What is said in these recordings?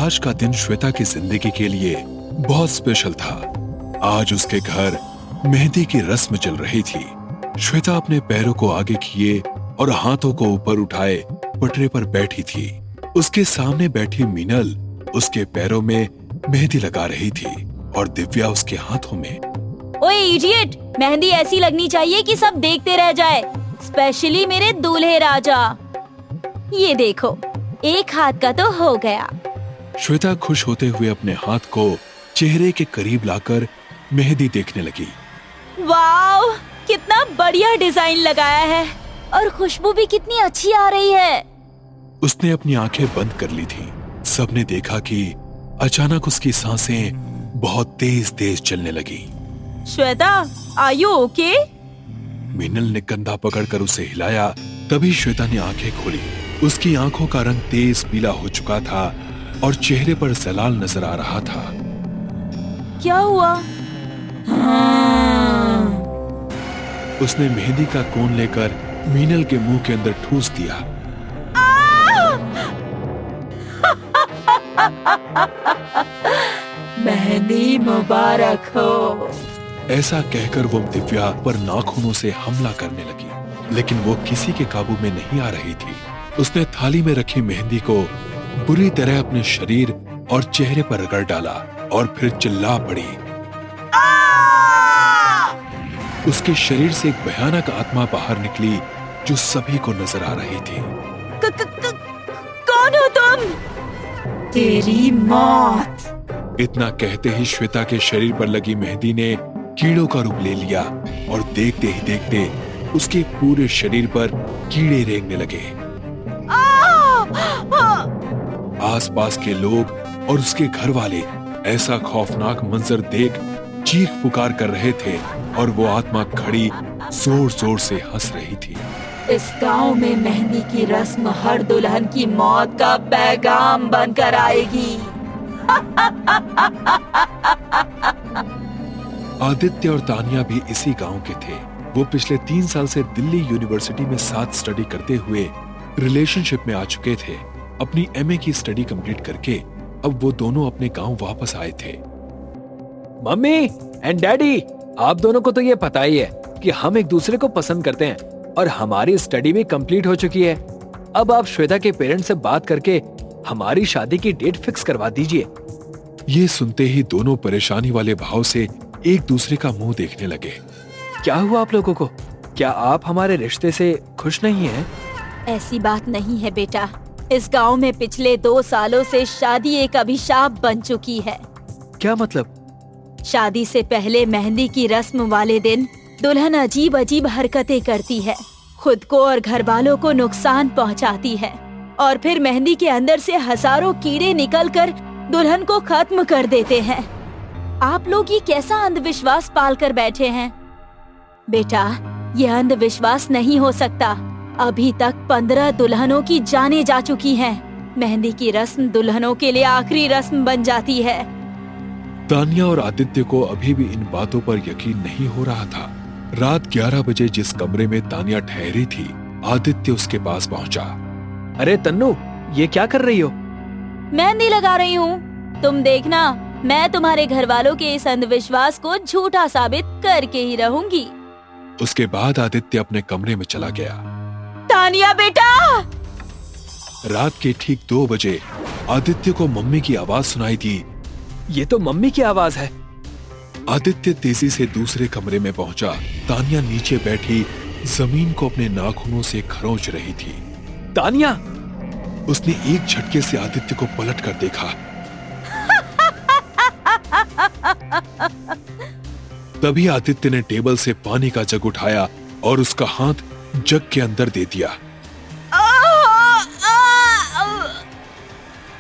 आज का दिन श्वेता की जिंदगी के लिए बहुत स्पेशल था। आज उसके घर मेहंदी की रस्म चल रही थी। श्वेता अपने पैरों को आगे किए और हाथों को ऊपर उठाए पटरे पर बैठी थी। उसके सामने बैठी मीनल उसके पैरों में मेहंदी लगा रही थी और दिव्या उसके हाथों में। ओए इडियट, मेहंदी ऐसी लगनी चाहिए कि सब देखते रह जाए, स्पेशली मेरे दूल्हे राजा। ये देखो, एक हाथ का तो हो गया। श्वेता खुश होते हुए अपने हाथ को चेहरे के करीब लाकर मेहंदी देखने लगी। वाव, कितना बढ़िया डिजाइन लगाया है और खुशबू भी कितनी अच्छी आ रही है। उसने अपनी आंखें बंद कर ली थी। सबने देखा कि अचानक उसकी सांसें बहुत तेज तेज चलने लगी। Shweta, are you okay? Meenal ने कंधा पकड़कर उसे हिलाया। तभी श्वेता ने आंखें खोली। उसकी आंखों का रंग तेज पीला हो चुका था और चेहरे पर जलाल नजर आ रहा था। क्या हुआ? उसने मेहंदी का कोन लेकर मीनल के मुंह के अंदर ठूस दिया। मेहंदी मुबारक हो। ऐसा कहकर वो दिव्या पर नाखूनों से हमला करने लगी, लेकिन वो किसी के काबू में नहीं आ रही थी। उसने थाली में रखी मेहंदी को बुरी तरह अपने शरीर और चेहरे पर रगड़ डाला और फिर चिल्ला पड़ी। उसके शरीर से एक भयानक आत्मा बाहर निकली जो सभी को नजर आ रही थी। कौन हो तुम? तेरी मौत। इतना कहते ही श्वेता के शरीर पर लगी मेहंदी ने कीड़ों का रूप ले लिया और देखते ही देखते उसके पूरे शरीर पर कीड़े रेंगने लगे। आसपास के लोग और उसके घर वाले ऐसा खौफनाक मंजर देख चीख पुकार कर रहे थे और वो आत्मा खड़ी जोर जोर से हंस रही थी। इस गांव में मेहंदी की रस्म हर दुल्हन की मौत का पैगाम बनकर आएगी। आदित्य और तानिया भी इसी गांव के थे। वो पिछले 3 साल से दिल्ली यूनिवर्सिटी में साथ स्टडी करते हुए रिलेशनशिप में आ चुके थे। अपनी एमए की स्टडी कंप्लीट करके अब वो दोनों अपने गांव वापस आए थे। मम्मी एंड डैडी, आप दोनों को तो ये पता ही है कि हम एक दूसरे को पसंद करते हैं और हमारी स्टडी भी कंप्लीट हो चुकी है। अब आप श्वेता के पेरेंट्स से बात करके हमारी शादी की डेट फिक्स करवा दीजिए। ये सुनते ही दोनों परेशानी वाले भाव से एक दूसरे का मुंह देखने लगे। क्या हुआ आप लोगों को? क्या आप हमारे रिश्ते से खुश नहीं हैं? ऐसी बात नहीं है बेटा। इस गांव में पिछले 2 सालों से शादी एक अभिशाप बन चुकी है। क्या मतलब? शादी से पहले मेहंदी की रस्म वाले दिन दुल्हन अजीब अजीब हरकतें करती है, खुद को और घर वालों को नुकसान पहुंचाती है और फिर मेहंदी के अंदर से हजारों कीड़े निकलकर दुल्हन को खत्म कर देते हैं। आप लोग ये कैसा अंधविश्वास पाल कर बैठे हैं? बेटा, ये अंधविश्वास नहीं हो सकता। अभी तक 15 दुल्हनों की जानें जा चुकी हैं। मेहंदी की रस्म दुल्हनों के लिए आखिरी रस्म बन जाती है। तानिया और आदित्य को अभी भी इन बातों पर यकीन नहीं हो रहा था। रात 11 बजे जिस कमरे में तानिया ठहरी थी, आदित्य उसके पास पहुंचा। अरे तन्नू, ये क्या कर रही हो? मेहंदी लगा रही हूँ। तुम देखना, मैं तुम्हारे घर वालों के इस अंधविश्वास को झूठा साबित करके ही रहूंगी। उसके बाद आदित्य अपने कमरे में चला गया। तानिया बेटा! रात के ठीक 2 बजे आदित्य को मम्मी की आवाज सुनाई दी। ये तो मम्मी की आवाज है। आदित्य तेजी से दूसरे कमरे में पहुंचा। तानिया नीचे बैठी जमीन को अपने नाखूनों से खरोंच रही थी। तानिया! उसने एक झटके से आदित्य को पलट कर देखा। तभी आदित्य ने टेबल से पानी का जग उठाया और उसका हाथ जग के अंदर दे दिया।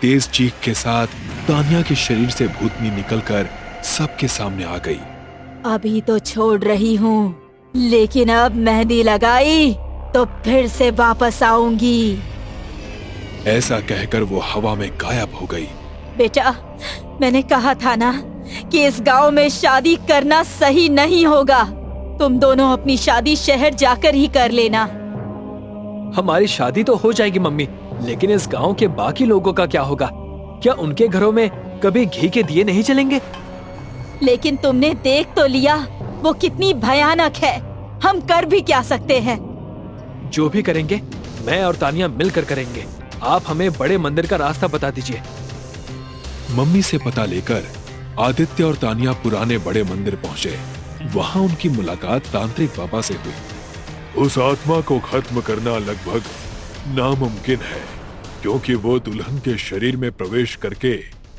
तेज चीख के साथ तानिया के शरीर से भूतनी निकलकर सबके सामने आ गई। अभी तो छोड़ रही हूँ, लेकिन अब मेहंदी लगाई तो फिर से वापस आऊंगी। ऐसा कहकर वो हवा में गायब हो गई। बेटा, मैंने कहा था ना कि इस गांव में शादी करना सही नहीं होगा। तुम दोनों अपनी शादी शहर जाकर ही कर लेना। हमारी शादी तो हो जाएगी मम्मी, लेकिन इस गांव के बाकी लोगों का क्या होगा? क्या उनके घरों में कभी घी के दिए नहीं जलेंगे? लेकिन तुमने देख तो लिया वो कितनी भयानक है। हम कर भी क्या सकते हैं? जो भी करेंगे मैं और तानिया मिलकर करेंगे। आप हमें बड़े मंदिर का रास्ता बता दीजिए। मम्मी से पता लेकर आदित्य और तानिया पुराने बड़े मंदिर पहुंचे। वहां उनकी मुलाकात तांत्रिक बाबा से हुई। उस आत्मा को खत्म करना लगभग नामुमकिन है, क्योंकि वो दुल्हन के शरीर में प्रवेश करके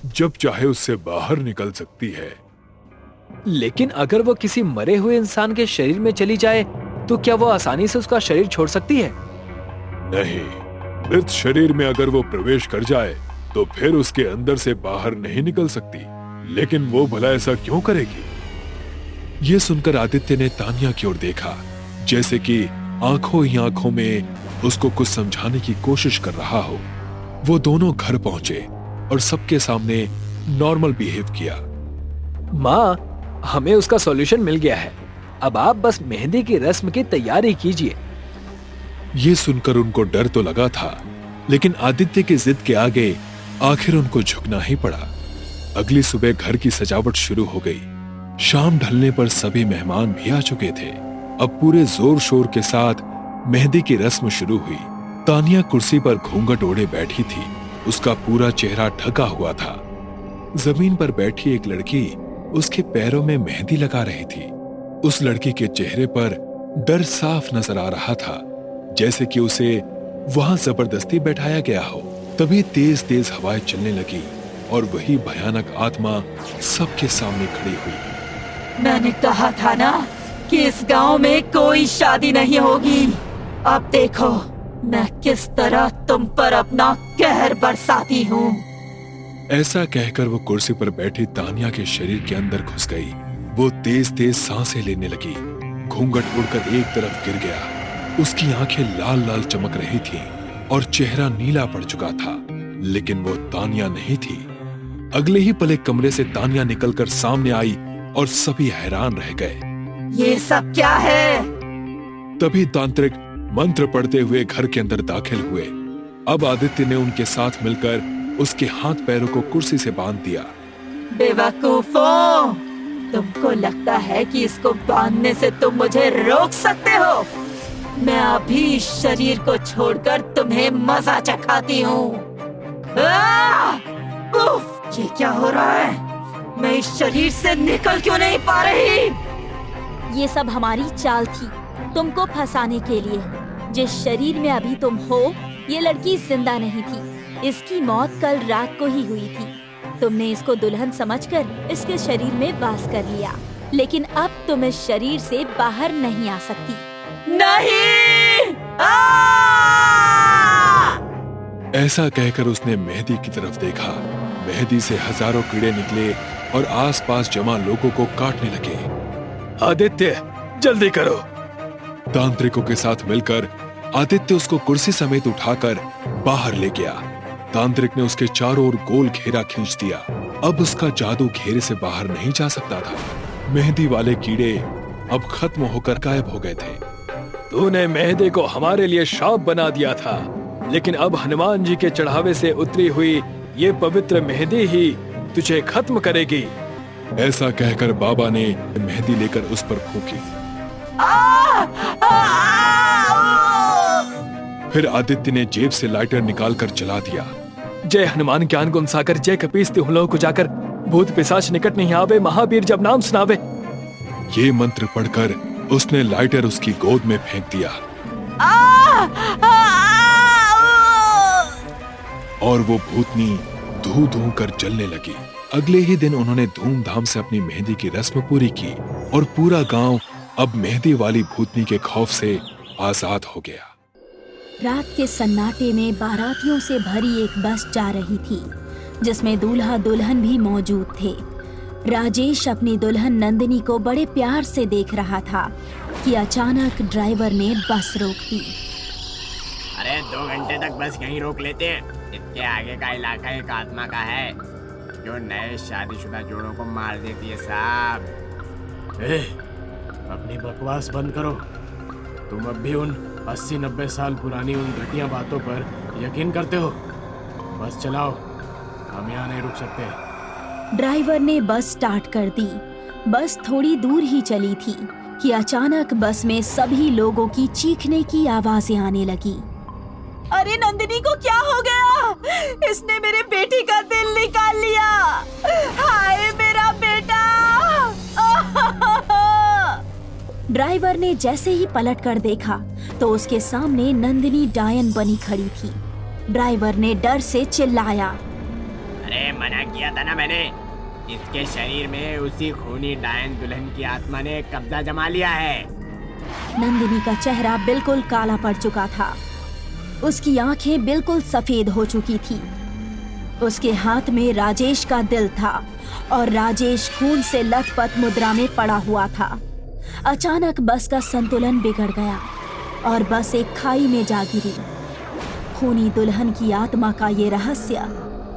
जब चाहे उससे बाहर निकल सकती है। लेकिन अगर वो किसी मरे हुए इंसान के शरीर में चली जाए तो क्या वो आसानी से उसका शरीर छोड़ सकती है? नहीं, मृत शरीर में अगर वो प्रवेश कर जाए तो फिर उसके अंदर से बाहर नहीं निकल सकती। लेकिन वो भला ऐसा क्यों करेगी? ये सुनकर आदित्य ने तानिया की ओर देखा, जैसे कि आंखों ही आंखों में उसको कुछ समझाने की कोशिश कर रहा हो। वो दोनों घर पहुंचे और सबके सामने नॉर्मल बिहेव किया। माँ, हमें उसका सॉल्यूशन मिल गया है। अब आप बस मेहंदी की रस्म की तैयारी कीजिए। ये सुनकर उनको डर तो लगा था, लेकिन आदित्य की जिद के आगे आखिर उनको झुकना ही पड़ा। अगली सुबह घर की सजावट शुरू हो गई। शाम ढलने पर सभी मेहमान भी आ चुके थे। अब पूरे जोर शोर के साथ मेहंदी की रस्म शुरू हुई। तानिया कुर्सी पर घूंघट ओढ़े बैठी थी। उसका पूरा चेहरा ढका हुआ था। जमीन पर बैठी एक लड़की उसके पैरों में मेहंदी लगा रही थी। उस लड़की के चेहरे पर डर साफ नजर आ रहा था, जैसे कि उसे वहां जबरदस्ती बैठाया गया हो। तभी तेज तेज हवाएं चलने लगी और वही भयानक आत्मा सबके सामने खड़ी हुई। मैंने कहा था ना कि इस गांव में कोई शादी नहीं होगी। अब देखो मैं किस तरह तुम पर अपना कहर बरसाती हूँ। ऐसा कहकर वो कुर्सी पर बैठी तानिया के शरीर के अंदर घुस गई। वो तेज तेज सांसें लेने लगी। घूंघट उड़कर एक तरफ गिर गया। उसकी आंखें लाल लाल चमक रही थीं और चेहरा नीला पड़ चुका था, लेकिन वो तानिया नहीं थी। अगले ही पल एक कमरे से तानिया निकलकर सामने आई और सभी हैरान रह गए। ये सब क्या है? तभी तांत्रिक मंत्र पढ़ते हुए घर के अंदर दाखिल हुए। अब आदित्य ने उनके साथ मिलकर उसके हाथ पैरों को कुर्सी से बांध दिया। बेवकूफों, तुमको लगता है कि इसको बांधने से तुम मुझे रोक सकते हो? मैं अभी इस शरीर को छोड़कर तुम्हें मजा चखाती हूँ। ये क्या हो रहा है? मैं इस शरीर से निकल क्यों नहीं पा रही? ये सब हमारी चाल थी, तुमको फंसाने के लिए। जिस शरीर में अभी तुम हो, ये लड़की जिंदा नहीं थी। इसकी मौत कल रात को ही हुई थी। तुमने इसको दुल्हन समझकर इसके शरीर में वास कर लिया, लेकिन अब तुम इस शरीर से बाहर नहीं आ सकती। नहीं! ऐसा कहकर उसने मेहंदी की तरफ देखा। मेहंदी से हजारों कीड़े निकले और आसपास जमा लोगों को काटने लगे। आदित्य, जल्दी करो। तांत्रिकों के साथ मिलकर आदित्य उसको कुर्सी समेत उठाकर बाहर ले गया। तांत्रिक ने उसके चारों ओर गोल घेरा खींच दिया। अब उसका जादू घेरे से बाहर नहीं जा सकता था। मेहंदी वाले कीड़े अब खत्म होकर गायब हो गए थे। तूने मेहंदी को हमारे लिए श्राप बना दिया था, लेकिन अब हनुमान जी के चढ़ावे से उतरी हुई ये पवित्र मेहंदी ही तुझे खत्म करेगी। ऐसा कहकर बाबा ने मेहंदी लेकर उस पर फूंकी। फिर आदित्य ने जेब से लाइटर निकालकर जला दिया। जय हनुमान ज्ञान गुण सागर, जय कपीस तिहुलों को जाकर, भूत पिशाच निकट नहीं आवे, महावीर जब नाम सुनावे। ये मंत्र पढ़कर उसने लाइटर उसकी गोद में फेंक दिया और वो भूतनी धू धू कर जलने लगी। अगले ही दिन उन्होंने धूमधाम से अपनी मेहंदी की रस्म पूरी की और पूरा गांव अब मेहंदी वाली भूतनी के खौफ से आजाद हो गया। रात के सन्नाटे में बारातियों से भरी एक बस जा रही थी, जिसमें दूल्हा दुल्हन भी मौजूद थे। राजेश अपनी दुल्हन नंदिनी को बड़े प्यार से देख रहा था कि अचानक ड्राइवर ने बस रोक दी। अरे 2 घंटे तक बस यहीं रोक लेते हैं। इसके आगे का इलाका एक आत्मा का है जो नए शादीशुदा जोड़ों को मार देती है साहब। अपनी बकवास बंद करो। तुम अब भी उन 80-90 साल पुरानी उन घटिया बातों पर यकीन करते हो। बस चलाओ, हम यहाँ नहीं रुक सकते। ड्राइवर ने बस स्टार्ट कर दी। बस थोड़ी दूर ही चली थी कि अचानक बस में सभी लोगों की चीखने की आवाजें आने लगी। अरे नंदिनी को क्या हो गया? इसने मेरे बेटे का दिल निकाल लिया। हाय मेरा बेटा! ड्राइवर ने जैसे ही पलट कर देखा तो उसके सामने नंदिनी डायन बनी खड़ी थी। ड्राइवर ने डर से चिल्लाया, अरे मना किया था ना मैंने, इसके शरीर में उसी खूनी डायन दुल्हन की आत्मा ने कब्जा जमा लिया है। नंदिनी का चेहरा बिल्कुल काला पड़ चुका था। उसकी आंखें बिल्कुल सफेद हो चुकी थी। उसके हाथ में राजेश का दिल था और राजेश खून से लथपथ मुद्रा में पड़ा हुआ था। अचानक बस का संतुलन बिगड़ गया और बस एक खाई में जा गिरी। खूनी दुल्हन की आत्मा का ये रहस्य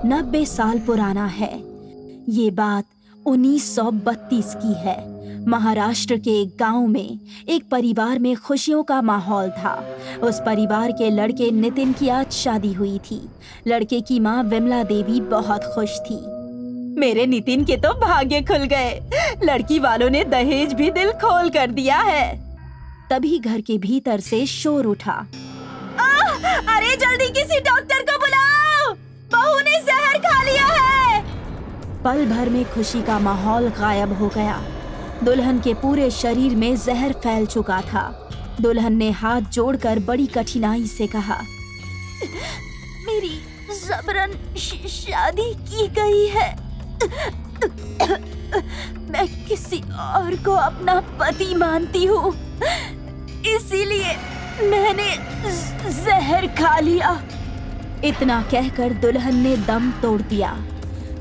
90 साल पुराना है। ये बात 1932 की है। महाराष्ट्र के एक गांव में एक परिवार में खुशियों का माहौल था। उस परिवार के लड़के नितिन की आज शादी हुई थी। लड़के की माँ विमला देवी बहुत खुश थी। मेरे नितिन के तो भाग्य खुल गए। लड़की वालों ने दहेज भी दिल खोल कर दिया है। तभी घर के भीतर से शोर उठा, अरे जल्दी किसी डॉक्टर को बुलाओ, बहू ने जहर खा लिया है। पल भर में खुशी का माहौल गायब हो गया। दुल्हन के पूरे शरीर में जहर फैल चुका था। दुल्हन ने हाथ जोड़कर बड़ी कठिनाई से कहा, मेरी जबरन शादी की गई है। मैं किसी और को अपना पति मानती हूँ, इसीलिए मैंने जहर खा लिया। इतना कहकर दुल्हन ने दम तोड़ दिया।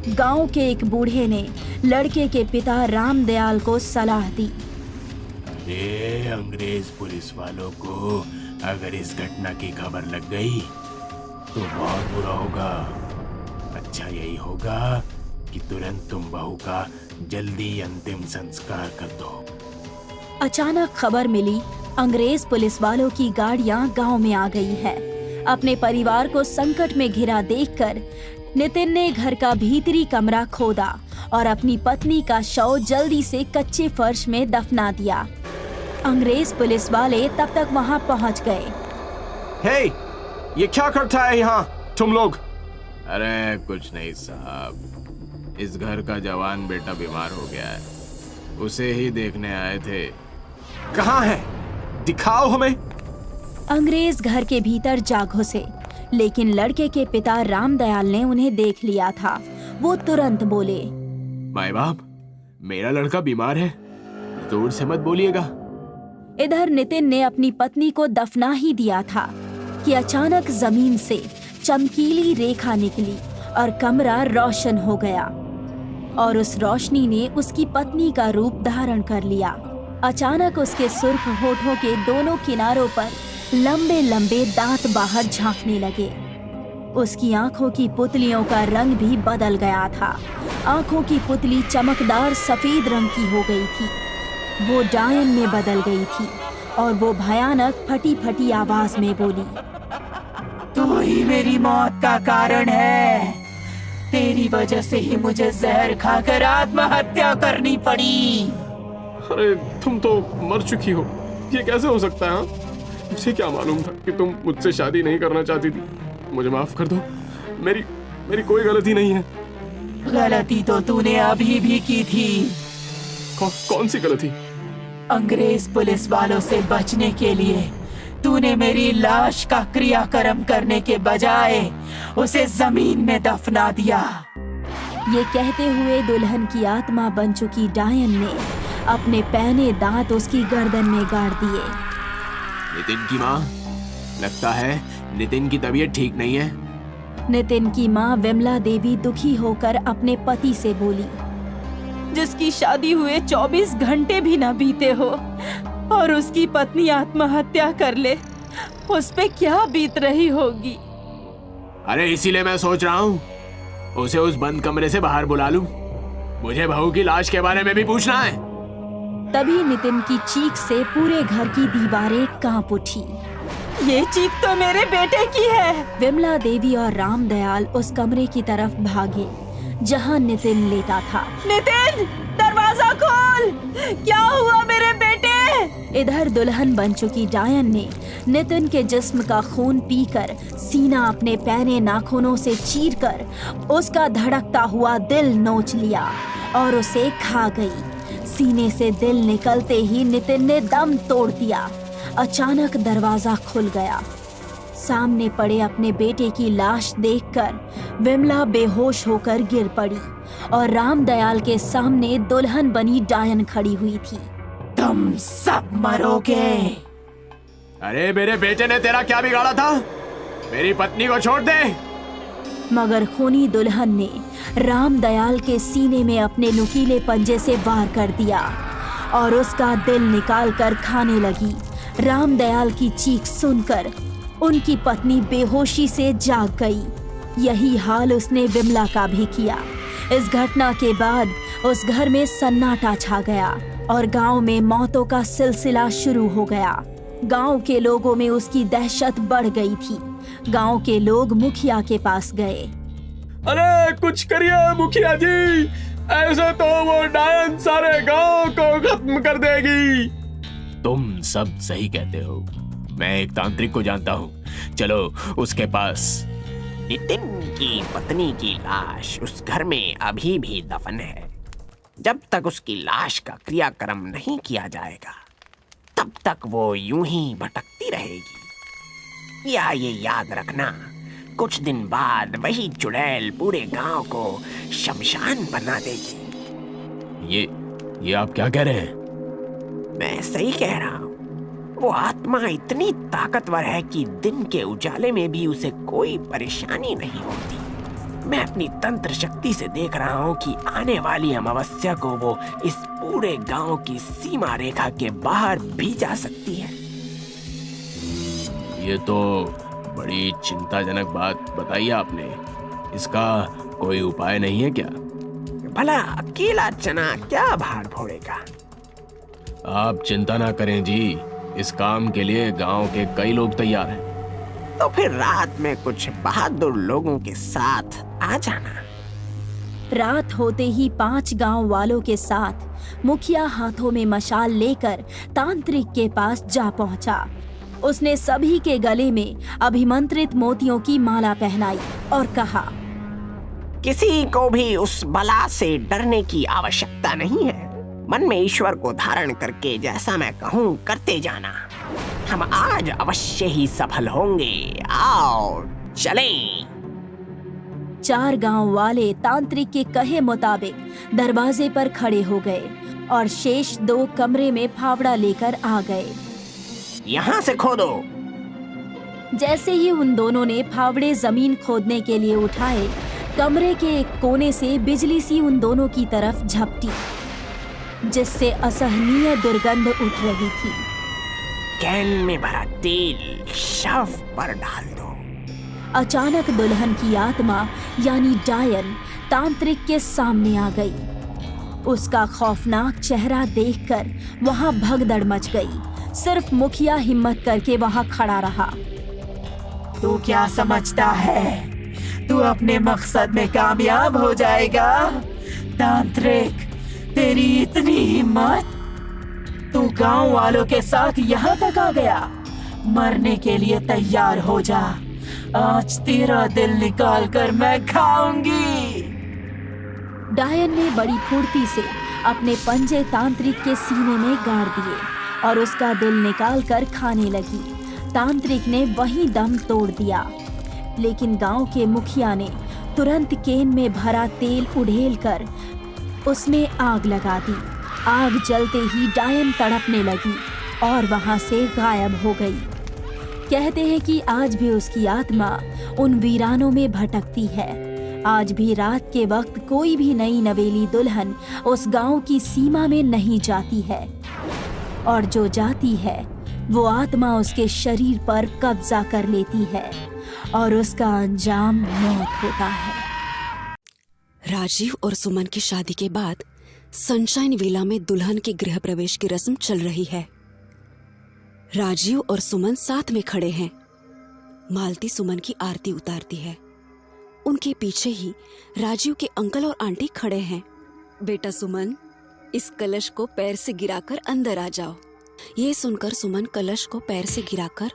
गांव के एक बूढ़े ने लड़के के पिता रामदयाल को सलाह दी, ये अंग्रेज पुलिस वालों को अगर इस घटना की खबर लग गई तो बहुत बुरा होगा। अच्छा यही होगा कि तुरंत तुम बहू का जल्दी अंतिम संस्कार कर दो। अचानक खबर मिली, अंग्रेज पुलिस वालों की गाड़ियां गांव में आ गई है। अपने परिवार को संकट में घिरा देखकर नितिन ने घर का भीतरी कमरा खोदा और अपनी पत्नी का शव जल्दी से कच्चे फर्श में दफना दिया। अंग्रेज पुलिस वाले तब तक वहां पहुंच गए। हे, ये क्या करता है यहाँ तुम लोग? अरे कुछ नहीं साहब, इस घर का जवान बेटा बीमार हो गया है, उसे ही देखने आए थे। कहाँ है? दिखाओ हमें। अंग्रेज घर के भीतर जा घुसे, लेकिन लड़के के पिता रामदयाल ने उन्हें देख लिया था। वो तुरंत बोले, माय बाप, मेरा लड़का बीमार है, जोर से मत बोलिएगा। इधर नितिन ने अपनी पत्नी को दफना ही दिया था कि अचानक जमीन से चमकीली रेखा निकली और कमरा रोशन हो गया और उस रोशनी ने उसकी पत्नी का रूप धारण कर लिया। अचानक उसके सुर्ख होठों के दोनों किनारों पर लंबे लंबे दांत बाहर झांकने लगे। उसकी आंखों की पुतलियों का रंग भी बदल गया था। आंखों की पुतली चमकदार सफेद रंग की हो गई थी। वो डायन में बदल गई थी और वो भयानक फटी फटी आवाज में बोली, तू ही मेरी मौत का कारण है। तेरी वजह से ही मुझे जहर खाकर आत्महत्या करनी पड़ी। अरे तुम तो मर चुकी हो, ये कैसे हो सकता है? मुझे क्या मालूम था कि तुम मुझसे शादी नहीं करना चाहती थी। मुझे माफ कर दो, मेरी कोई गलती नहीं है। गलती तो तूने अभी भी की थी। कौन सी गलती? अंग्रेज पुलिस वालों से बचने के लिए तूने मेरी लाश का क्रियाक्रम करने के बजाय उसे जमीन में दफना दिया। ये कहते हुए दुल्हन की आत्मा बन चुकी डायन ने अपने पहने दांत उसकी गर्दन में गाड़ दिए। नितिन की माँ, लगता है नितिन की तबीयत ठीक नहीं है। नितिन की माँ विमला देवी दुखी होकर अपने पति से बोली, जिसकी शादी हुए 24 घंटे भी न बीते हो और उसकी पत्नी आत्महत्या कर ले, उस पे क्या बीत रही होगी। अरे इसीलिए मैं सोच रहा हूँ उसे उस बंद कमरे से बाहर बुला लूं। मुझे बहू की लाश के बारे में भी पूछना है। तभी नितिन की चीख से पूरे घर की दीवारें कांप उठी। ये चीख तो मेरे बेटे की है। विमला देवी और रामदयाल उस कमरे की तरफ भागे जहां नितिन लेटा था। नितिन, दरवाजा खोल, क्या हुआ मेरे बेटे? इधर दुल्हन बन चुकी डायन ने नितिन के जिस्म का खून पीकर सीना अपने पैने नाखूनों से चीरकर उसका धड़कता हुआ दिल नोच लिया और उसे खा गई। सीने से दिल निकलते ही नितिन ने दम तोड़ दिया। अचानक दरवाजा खुल गया। सामने पड़े अपने बेटे की लाश देखकर विमला बेहोश होकर गिर पड़ी और रामदयाल के सामने दुल्हन बनी डायन खड़ी हुई थी। तुम सब मरोगे। अरे मेरे बेटे ने तेरा क्या बिगाड़ा था? मेरी पत्नी को छोड़ दे। मगर खूनी दुल्हन ने रामदयाल के सीने में अपने नुकीले पंजे से वार कर दिया और उसका दिल निकालकर खाने लगी। रामदयाल की चीख सुनकर उनकी पत्नी बेहोशी से जाग गई। यही हाल उसने विमला का भी किया। इस घटना के बाद उस घर में सन्नाटा छा गया और गांव में मौतों का सिलसिला शुरू हो गया। गांव के लोगों में उसकी दहशत बढ़ गई थी। गांव के लोग मुखिया के पास गए। अरे कुछ करिए मुखिया जी, ऐसे तो वो डायन सारे गांव को खत्म कर देगी। तुम सब सही कहते हो। मैं एक तांत्रिक को जानता हूँ, चलो उसके पास। नितिन की पत्नी की लाश उस घर में अभी भी दफन है। जब तक उसकी लाश का क्रियाक्रम नहीं किया जाएगा तब तक वो यूं ही भटकती रहेगी। या ये याद रखना, कुछ दिन बाद वही चुड़ैल पूरे गांव को शमशान बना देगी। ये आप क्या कह रहे हैं? मैं सही कह रहा हूँ। वो आत्मा इतनी ताकतवर है कि दिन के उजाले में भी उसे कोई परेशानी नहीं होती। मैं अपनी तंत्र शक्ति से देख रहा हूँ कि आने वाली अमावस्या को वो इस पूरे गांव की सीमा रेखा के बाहर भी जा सकती है। ये तो बड़ी चिंताजनक बात बताई आपने। इसका कोई उपाय नहीं है क्या? भला अकेला चना क्या भार फोड़ेगा? आप चिंता ना करें जी, इस काम के लिए गांव के कई लोग तैयार हैं। तो फिर रात में कुछ बहादुर लोगों के साथ आ जाना। रात होते ही 5 गांव वालों के साथ मुखिया हाथों में मशाल लेकर तांत्रिक के पास जा पहुंचा। उसने सभी के गले में अभिमंत्रित मोतियों की माला पहनाई और कहा, किसी को भी उस बला से डरने की आवश्यकता नहीं है। मन में ईश्वर को धारण करके जैसा मैं कहूँ करते जाना। हम आज अवश्य ही सफल होंगे। आओ चलें। 4 गांव वाले तांत्रिक के कहे मुताबिक दरवाजे पर खड़े हो गए और शेष 2 कमरे में फावड़ा लेकर आ गए। यहाँ से खोदो। जैसे ही उन दोनों ने फावड़े जमीन खोदने के लिए उठाए, कमरे के एक कोने से बिजली सी उन दोनों की तरफ झपटी, जिससे असहनीय दुर्गंध उठ रही थी। कैन में भरा तेल शव पर डाल दो। अचानक दुल्हन की आत्मा यानी डायन तांत्रिक के सामने आ गई। उसका खौफनाक चेहरा देखकर वहां भगदड़ मच गई। सिर्फ मुखिया हिम्मत करके वहां खड़ा रहा। तू क्या समझता है? तू अपने मकसद में कामयाब हो जाएगा? तांत्रिक, तेरी इतनी हिम्मत? तू गांव वालों के साथ यहाँ तक आ गया? मरने के लिए तैयार हो जा। आज तेरा दिल निकाल कर मैं खाऊंगी। डायन ने बड़ी फुर्ती से अपने पंजे तांत्रिक के सीने में गाड़ दिए और उसका दिल निकाल कर खाने लगी। तांत्रिक ने वहीं दम तोड़ दिया, लेकिन गांव के मुखिया ने तुरंत केन में भरा तेल उड़ेल कर उसमें आग लगा दी। आग जलते ही डायन तड़पने लगी और वहां से गायब हो गई। कहते हैं कि आज भी उसकी आत्मा उन वीरानों में भटकती है। आज भी रात के वक्त कोई भी नई नवेली दुल्हन उस गांव की सीमा में नहीं जाती है, और जो जाती है वो आत्मा उसके शरीर पर कब्जा कर लेती है और उसका अंजाम मौत होता है। राजीव और सुमन की शादी के बाद सनशाइन विला में दुल्हन के गृह प्रवेश की रस्म चल रही है। राजीव और सुमन साथ में खड़े हैं। मालती सुमन की आरती उतारती है। उनके पीछे ही राजीव के अंकल और आंटी खड़े हैं। बेटा सुमन, इस कलश को पैर से गिराकर अंदर आ जाओ। ये सुनकर सुमन कलश को पैर से गिराकर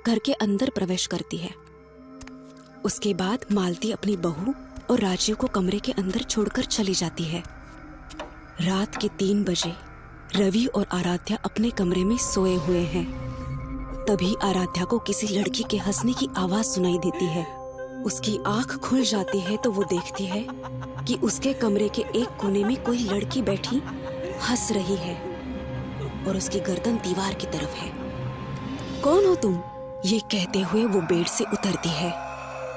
घर के अंदर प्रवेश करती है। उसके बाद मालती अपनी बहू और राजीव को कमरे के अंदर छोड़कर चली जाती है। रात के 3 बजे रवि और आराध्या अपने कमरे में सोए हुए हैं। तभी आराध्या को किसी लड़की के हंसने की आवाज सुनाई देती है। उसकी आंख खुल जाती है तो वो देखती है कि उसके कमरे के एक कोने में कोई लड़की बैठी हंस रही है और उसकी गर्दन दीवार की तरफ है। कौन हो तुम? ये कहते हुए वो बेड से उतरती है।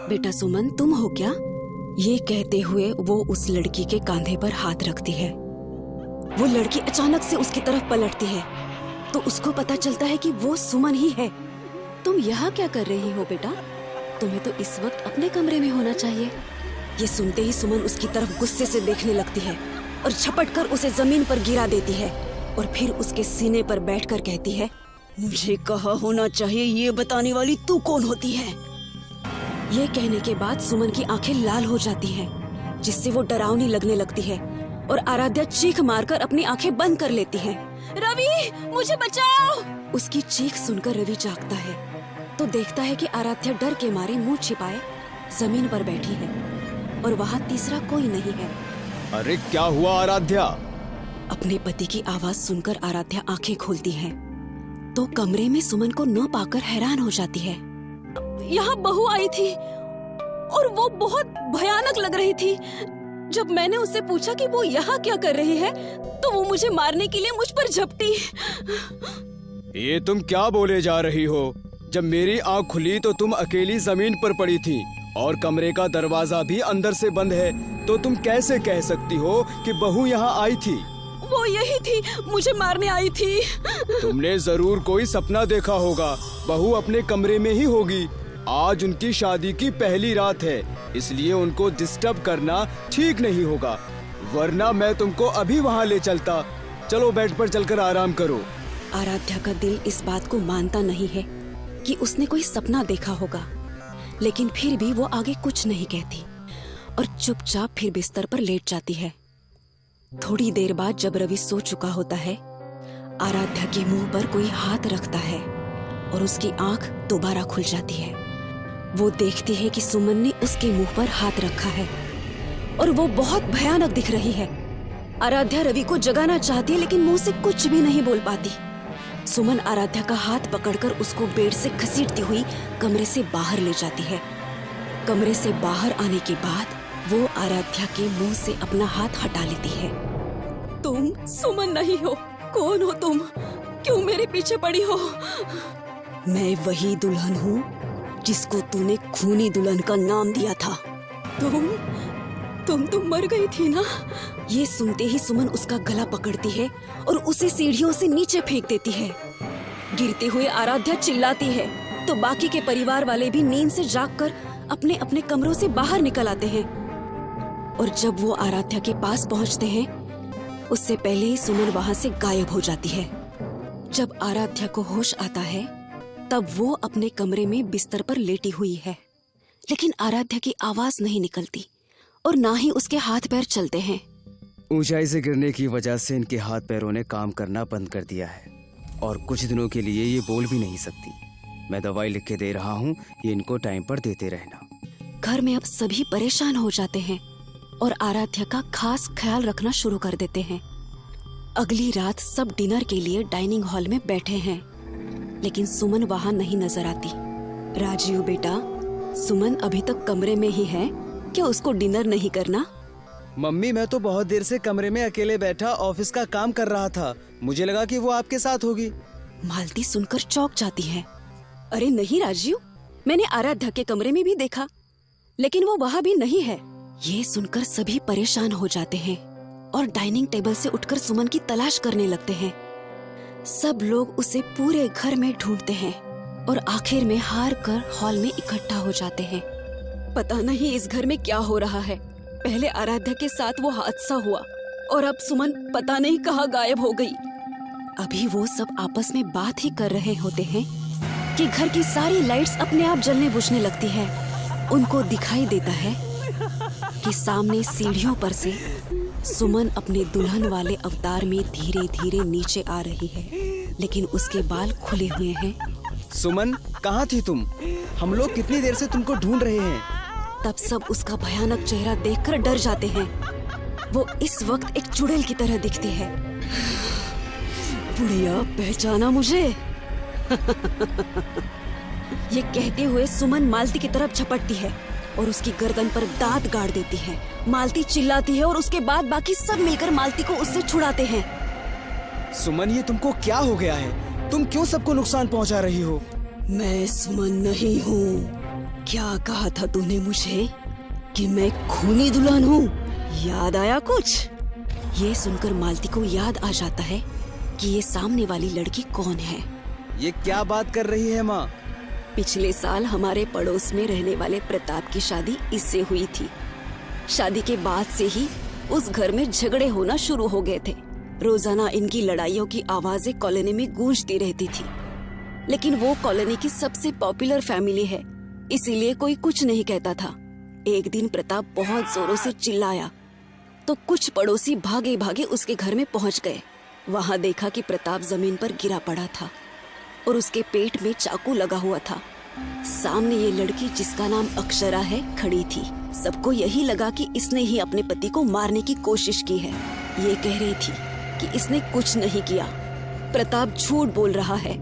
बेटा सुमन, तुम हो क्या? ये कहते हुए वो उस लड़की के कंधे पर हाथ रखती है। वो लड़की अचानक से उसकी तरफ पलटती है तो उसको पता चलता है कि वो सुमन ही है। तुम यहाँ क्या कर रही हो बेटा? तुम्हें तो इस वक्त अपने कमरे में होना चाहिए। ये सुनते ही सुमन उसकी तरफ गुस्से से देखने लगती है और झपट कर उसे जमीन पर गिरा देती है और फिर उसके सीने पर बैठकर कहती है, मुझे कहा होना चाहिए ये बताने वाली तू कौन होती है? ये कहने के बाद सुमन की आंखें लाल हो जाती हैं, जिससे वो डरावनी लगने लगती है और आराध्या चीख मारकर अपनी आंखें बंद कर लेती है। रवि, मुझे बचाओ! उसकी चीख सुनकर रवि जागता है तो देखता है कि आराध्या डर के मारे मुंह छिपाए जमीन पर बैठी है और वहाँ तीसरा कोई नहीं है। अरे क्या हुआ आराध्या? अपने पति की आवाज सुनकर आराध्या आंखें खोलती है तो कमरे में सुमन को न पाकर हैरान हो जाती है। यहाँ बहू आई थी और वो बहुत भयानक लग रही थी। जब मैंने उससे पूछा कि वो यहाँ क्या कर रही है तो वो मुझे मारने के लिए मुझ पर झपटी। ये तुम क्या बोले जा रही हो? जब मेरी आँख खुली तो तुम अकेली जमीन पर पड़ी थी और कमरे का दरवाजा भी अंदर से बंद है, तो तुम कैसे कह सकती हो कि बहू यहाँ आई थी? वो यही थी, मुझे मारने आई थी। तुमने जरूर कोई सपना देखा होगा। बहू अपने कमरे में ही होगी। आज उनकी शादी की पहली रात है, इसलिए उनको डिस्टर्ब करना ठीक नहीं होगा, वरना मैं तुमको अभी वहाँ ले चलता। चलो बेड पर चलकर आराम करो। आराध्या का दिल इस बात को मानता नहीं है कि उसने कोई सपना देखा होगा, लेकिन फिर भी वो आगे कुछ नहीं कहती और चुपचाप फिर बिस्तर पर लेट जाती है। थोड़ी देर बाद जब रवि सो चुका होता है, आराध्या के मुंह पर कोई हाथ रखता है और उसकी आंख दोबारा खुल जाती है। वो देखती है कि सुमन ने उसके मुंह पर हाथ रखा है और वो बहुत भयानक दिख रही है। आराध्या रवि को जगाना चाहती है लेकिन मुंह से कुछ भी नहीं बोल पाती। सुमन आराध्या का हाथ पकड़कर उसको बेड से घसीटती हुई कमरे से बाहर ले जाती है। कमरे से बाहर आने के बाद वो आराध्या के मुंह से अपना हाथ हटा लेती है। तुम सुमन नहीं हो। कौन हो तुम? क्यों मेरे पीछे पड़ी हो? मैं वही दुल्हन हूँ जिसको तूने खूनी दुल्हन का नाम दिया था। तुम तो मर गई थी ना? ये सुनते ही सुमन उसका गला पकड़ती है और उसे सीढ़ियों से नीचे फेंक देती है। गिरते हुए आराध्या चिल्लाती है तो बाकी के परिवार वाले भी नींद से जागकर अपने अपने कमरों से बाहर निकल आते हैं और जब वो आराध्या के पास पहुंचते हैं उससे पहले ही सुमन वहां से गायब हो जाती है। जब आराध्या को होश आता है तब वो अपने कमरे में बिस्तर पर लेटी हुई है, लेकिन आराध्या की आवाज नहीं निकलती और ना ही उसके हाथ पैर चलते हैं। ऊंचाई से गिरने की वजह से इनके हाथ पैरों ने काम करना बंद कर दिया है और कुछ दिनों के लिए ये बोल भी नहीं सकती। मैं दवाई लिख के दे रहा हूँ, ये इनको टाइम पर देते रहना। घर में अब सभी परेशान हो जाते हैं और आराध्या का खास ख्याल रखना शुरू कर देते हैं। अगली रात सब डिनर के लिए डाइनिंग हॉल में बैठे हैं, लेकिन सुमन वहाँ नहीं नजर आती। राजीव बेटा, सुमन अभी तक कमरे में ही है क्या? उसको डिनर नहीं करना? मम्मी, मैं तो बहुत देर से कमरे में अकेले बैठा ऑफिस का काम कर रहा था। मुझे लगा कि वो आपके साथ होगी। मालती सुनकर चौंक जाती है। अरे नहीं राजीव, मैंने आराध्या के कमरे में भी देखा, लेकिन वो वहाँ भी नहीं है। ये सुनकर सभी परेशान हो जाते हैं और डाइनिंग टेबल से उठकर सुमन की तलाश करने लगते हैं। सब लोग उसे पूरे घर में ढूंढते हैं और आखिर में हार कर हॉल में इकट्ठा हो जाते हैं। पता नहीं इस घर में क्या हो रहा है। पहले आराध्या के साथ वो हादसा हुआ और अब सुमन पता नहीं कहाँ गायब हो गई। अभी वो सब आपस में बात ही कर रहे होते हैं कि घर की सारी लाइट्स अपने आप जलने बुझने लगती है। उनको दिखाई देता है कि सामने सीढ़ियों पर से सुमन अपने दुल्हन वाले अवतार में धीरे धीरे नीचे आ रही है, लेकिन उसके बाल खुले हुए हैं। सुमन, कहाँ थी तुम? हम लोग कितनी देर से तुमको ढूंढ रहे हैं। तब सब उसका भयानक चेहरा देखकर डर जाते हैं। वो इस वक्त एक चुड़ैल की तरह दिखती है। बुढ़िया, पहचाना मुझे? ये कहते हुए सुमन मालती की तरफ झपटती है और उसकी गर्दन पर दांत गाड़ देती है। मालती चिल्लाती है और उसके बाद बाकी सब मिलकर मालती को उससे छुड़ाते हैं। सुमन, ये तुमको क्या हो गया है? तुम क्यों सबको नुकसान पहुंचा रही हो? मैं सुमन नहीं हूँ। क्या कहा था तूने मुझे कि मैं खूनी दुल्हन हूँ? याद आया कुछ? ये सुनकर मालती को याद आ जाता है कि ये सामने वाली लड़की कौन है। ये क्या बात कर रही है माँ? पिछले साल हमारे पड़ोस में रहने वाले प्रताप की शादी इससे हुई थी। शादी के बाद से ही उस घर में झगड़े होना शुरू हो गए थे। रोजाना इनकी लड़ाइयों की आवाजें कॉलोनी में गूंजती रहती थी, लेकिन वो कॉलोनी की सबसे पॉपुलर फैमिली है, इसीलिए कोई कुछ नहीं कहता था। एक दिन प्रताप बहुत जोरों से चिल्लाया तो कुछ पड़ोसी भागे भागे उसके घर में पहुंच गए। वहां देखा कि प्रताप जमीन पर गिरा पड़ा था और उसके पेट में चाकू लगा हुआ था। सामने ये लड़की, जिसका नाम अक्षरा है, खड़ी थी। सबको यही लगा कि इसने ही अपने पति को मारने की कोशिश की है। ये कह रही थी कि इसने कुछ नहीं किया, प्रताप झूठ बोल रहा है,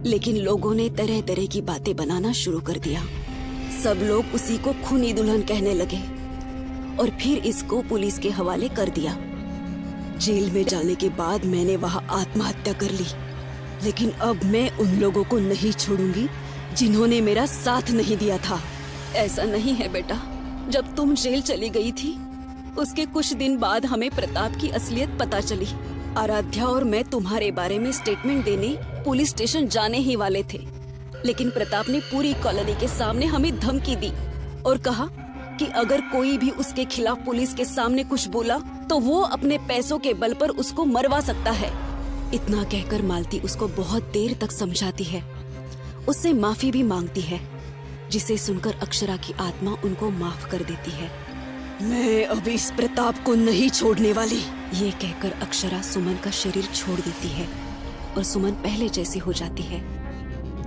लेकिन लोगों ने तरह तरह की बातें बनाना शुरू कर दिया। सब लोग उसी को खूनी दुल्हन कहने लगे और फिर इसको पुलिस के हवाले कर दिया। जेल में जाने के बाद मैंने वहां आत्महत्या कर ली, लेकिन अब मैं उन लोगों को नहीं छोड़ूंगी जिन्होंने मेरा साथ नहीं दिया था। ऐसा नहीं है बेटा, जब तुम जेल चली गई थी उसके कुछ दिन बाद हमें प्रताप की असलियत पता चली। आराध्या और मैं तुम्हारे बारे में स्टेटमेंट देने पुलिस स्टेशन जाने ही वाले थे, लेकिन प्रताप ने पूरी कॉलोनी के सामने हमें धमकी दी और कहा कि अगर कोई भी उसके खिलाफ पुलिस के सामने कुछ बोला तो वो अपने पैसों के बल पर उसको मरवा सकता है। इतना कहकर मालती उसको बहुत देर तक समझाती है, उससे माफी भी मांगती है, जिसे सुनकर अक्षरा की आत्मा उनको माफ कर देती है। मैं अभी इस प्रताप को नहीं छोड़ने वाली, ये कहकर अक्षरा सुमन का शरीर छोड़ देती है और सुमन पहले जैसी हो जाती है।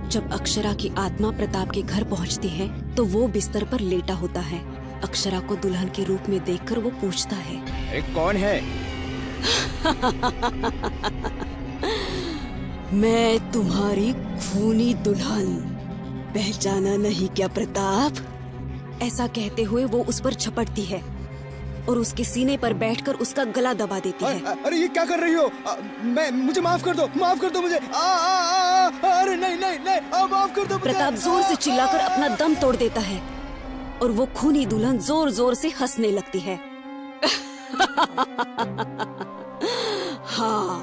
जब अक्षरा की आत्मा प्रताप के घर पहुंचती है तो वो बिस्तर पर लेटा होता है। अक्षरा को दुल्हन के रूप में देखकर वो पूछता है, अरे कौन है? मैं तुम्हारी खूनी दुल्हन, पहचाना नहीं क्या प्रताप? ऐसा कहते हुए वो उस पर झपटती है और उसके सीने पर बैठकर उसका गला दबा देती है। अरे ये क्या कर रही हो? मुझे माफ कर दो मुझे। अरे नहीं नहीं नहीं, माफ कर दो मुझे। प्रताप जोर से चिल्लाकर अपना दम तोड़ देता है और वो खूनी दुल्हन जोर जोर से हंसने लगती है। हाँ,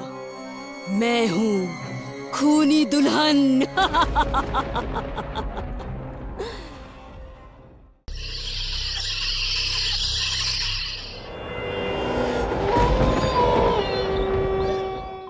मैं हूँ खूनी दुल्हन।